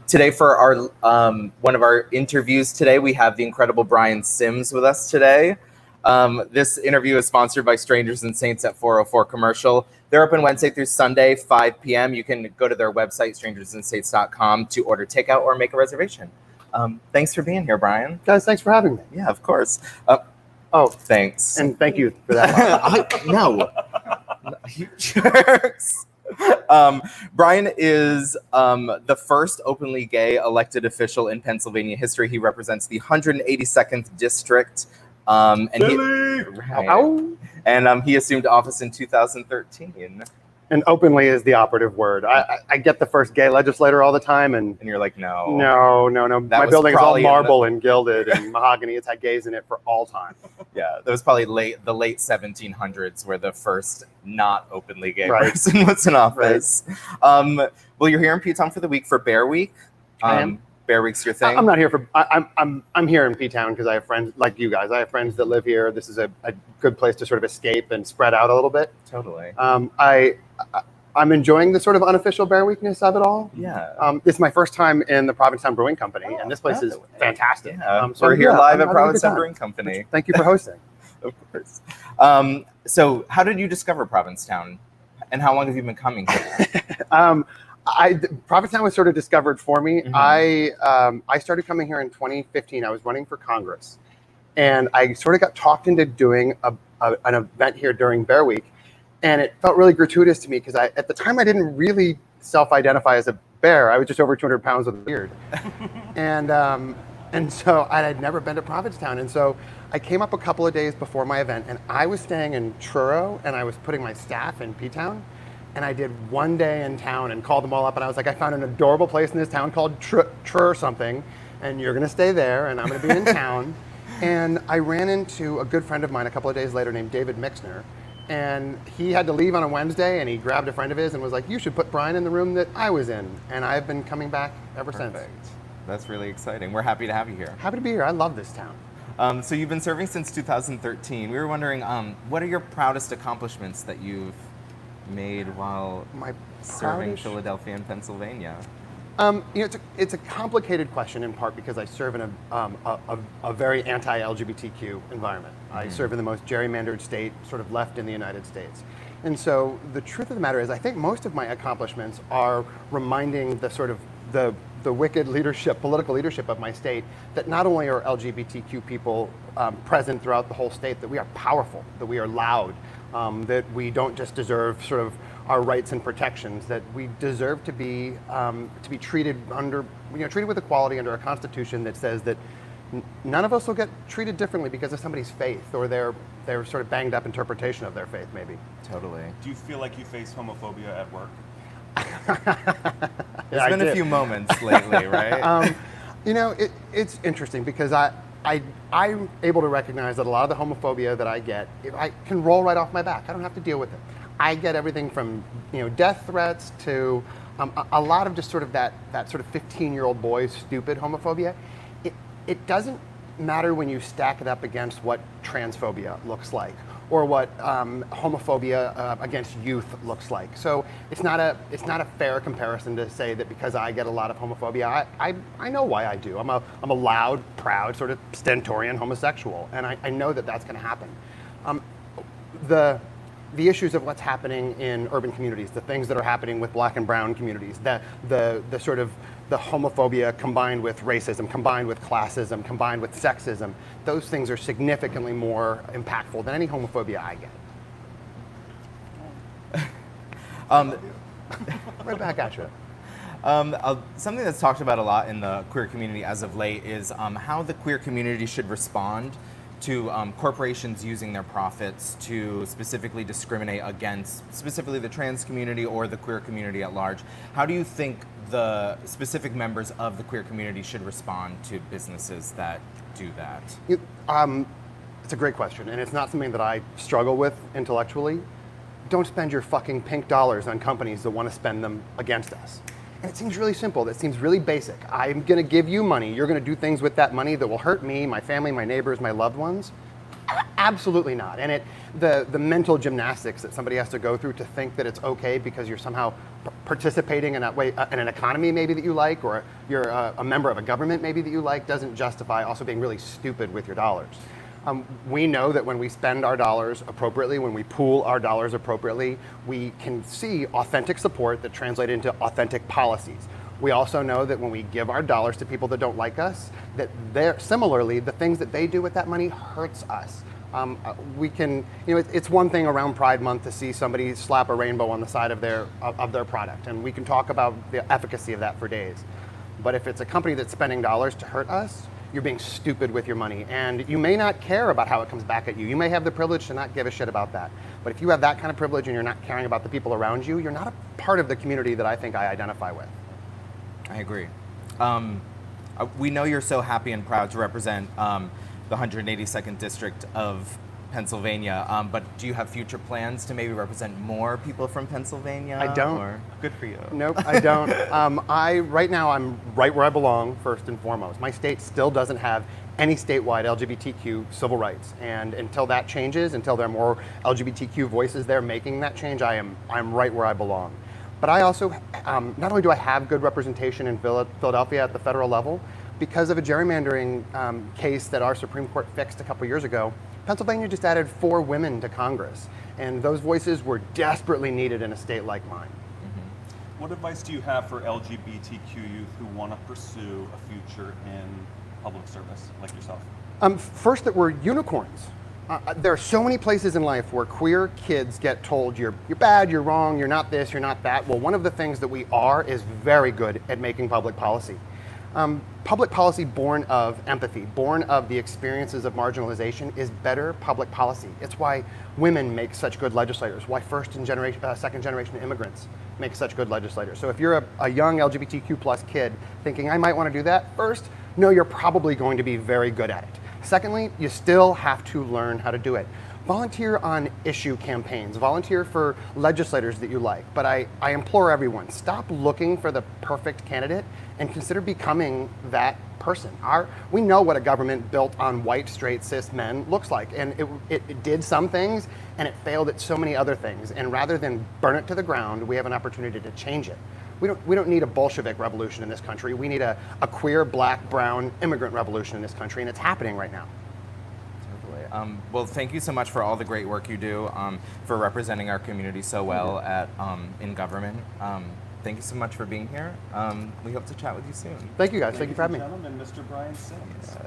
Today for our one of our interviews today, we have the incredible Brian Sims with us today. This interview is sponsored by Strangers and Saints at 404 Commercial. They're open Wednesday through Sunday, 5 p.m. You can go to their website, strangersandsaints.com, to order takeout or make a reservation. Thanks for being here, Brian. Guys, thanks for having me. Yeah, of course. Thanks. And thank you for that. No. You jerks. Brian is the first openly gay elected official in Pennsylvania history. He represents the 182nd district. He assumed office in 2013. And openly is the operative word. I get the first gay legislator all the time, and you're like, no. My building is all marble and gilded and mahogany. It's had gays in it for all time. Yeah, that was probably the late 1700s where the first not openly gay person was in office. Right. Well, you're here in P-Town for the week for Bear Week. I am. Bear Week's your thing. I'm not here for. I'm here in P-Town because I have friends like you guys. I have friends that live here. This is a good place to sort of escape and spread out a little bit. Totally. I'm enjoying the sort of unofficial Bear Weekness of it all. Yeah. This is my first time in the Provincetown Brewing Company, and this place is fantastic. Yeah. We're here live at Provincetown Brewing Company. Thank you for hosting. Of course. So how did you discover Provincetown, and how long have you been coming here? Provincetown was sort of discovered for me. Mm-hmm. I started coming here in 2015. I was running for Congress, and I sort of got talked into doing an event here during Bear Week. And it felt really gratuitous to me because at the time I didn't really self-identify as a bear. I was just over 200 pounds with a beard. and so I had never been to Provincetown. And so I came up a couple of days before my event, and I was staying in Truro, and I was putting my staff in P-Town. And I did one day in town and called them all up, and I was like, I found an adorable place in this town called Truro something, and you're gonna stay there, and I'm gonna be in town. And I ran into a good friend of mine a couple of days later named David Mixner. And he had to leave on a Wednesday, and he grabbed a friend of his and was like, you should put Brian in the room that I was in. And I've been coming back ever since. That's really exciting. We're happy to have you here. Happy to be here. I love this town. So you've been serving since 2013. We were wondering, what are your proudest accomplishments that you've made while serving Philadelphia and Pennsylvania? It's a complicated question in part because I serve in a very anti-LGBTQ environment. Mm-hmm. I serve in the most gerrymandered state, sort of left in the United States. And so the truth of the matter is I think most of my accomplishments are reminding the sort of the wicked leadership, political leadership of my state, that not only are LGBTQ people present throughout the whole state, that we are powerful, that we are loud, that we don't just deserve sort of our rights and protections, that we deserve to be treated treated with equality under a constitution that says that none of us will get treated differently because of somebody's faith or their sort of banged up interpretation of their faith, maybe. Totally. Do you feel like you face homophobia at work? There's been a few moments lately, right? It's interesting because I'm able to recognize that a lot of the homophobia that I get, I can roll right off my back. I don't have to deal with it. I get everything from death threats to a lot of just sort of that sort of 15-year-old boy stupid homophobia. It doesn't matter when you stack it up against what transphobia looks like or what homophobia against youth looks like. So it's not a fair comparison to say that because I get a lot of homophobia, I know why I do. I'm a loud, proud, sort of stentorian homosexual, and I know that that's going to happen. The issues of what's happening in urban communities, the things that are happening with Black and brown communities, the sort of the homophobia combined with racism, combined with classism, combined with sexism, those things are significantly more impactful than any homophobia I get. Right back at you. Something that's talked about a lot in the queer community as of late is how the queer community should respond to corporations using their profits to specifically discriminate against specifically the trans community or the queer community at large. How do you think the specific members of the queer community should respond to businesses that do that? It's a great question, and it's not something that I struggle with intellectually. Don't spend your fucking pink dollars on companies that want to spend them against us. And it seems really simple. That seems really basic. I'm going to give you money. You're going to do things with that money that will hurt me, my family, my neighbors, my loved ones. Absolutely not. And the mental gymnastics that somebody has to go through to think that it's okay because you're somehow participating in that way in an economy maybe that you like, or you're a member of a government maybe that you like, doesn't justify also being really stupid with your dollars. We know that when we spend our dollars appropriately, when we pool our dollars appropriately, we can see authentic support that translates into authentic policies. We also know that when we give our dollars to people that don't like us, that similarly, the things that they do with that money hurts us. We can, it's one thing around Pride Month to see somebody slap a rainbow on the side of their product, and we can talk about the efficacy of that for days. But if it's a company that's spending dollars to hurt us, you're being stupid with your money, and you may not care about how it comes back at you. You may have the privilege to not give a shit about that. But if you have that kind of privilege and you're not caring about the people around you, you're not a part of the community that I think I identify with. I agree. We know you're so happy and proud to represent the 182nd District of Pennsylvania, but do you have future plans to maybe represent more people from Pennsylvania? I don't. Or? Good for you. Nope, I don't. Right now, I'm right where I belong, first and foremost. My state still doesn't have any statewide LGBTQ civil rights, and until that changes, until there are more LGBTQ voices there making that change, I'm right where I belong. But I also, not only do I have good representation in Philadelphia at the federal level, because of a gerrymandering case that our Supreme Court fixed a couple years ago, Pennsylvania just added 4 women to Congress, and those voices were desperately needed in a state like mine. Mm-hmm. What advice do you have for LGBTQ youth who want to pursue a future in public service, like yourself? First, that we're unicorns. There are so many places in life where queer kids get told you're bad, you're wrong, you're not this, you're not that. Well, one of the things that we are is very good at making public policy. Public policy born of empathy, born of the experiences of marginalization, is better public policy. It's why women make such good legislators, why second generation immigrants make such good legislators. So if you're a young LGBTQ plus kid thinking, I might want to do that, first, know you're probably going to be very good at it. Secondly, you still have to learn how to do it. Volunteer on issue campaigns, volunteer for legislators that you like, but I implore everyone, stop looking for the perfect candidate and consider becoming that person. We know what a government built on white, straight, cis men looks like, and it did some things and it failed at so many other things, and rather than burn it to the ground, we have an opportunity to change it. We don't need a Bolshevik revolution in this country. We need a queer, black, brown immigrant revolution in this country, and it's happening right now. Well, thank you so much for all the great work you do, for representing our community so well in government. Thank you so much for being here. We hope to chat with you soon. Thank you guys. Thank you for having me. Ladies and gentlemen, Mr. Brian Sims.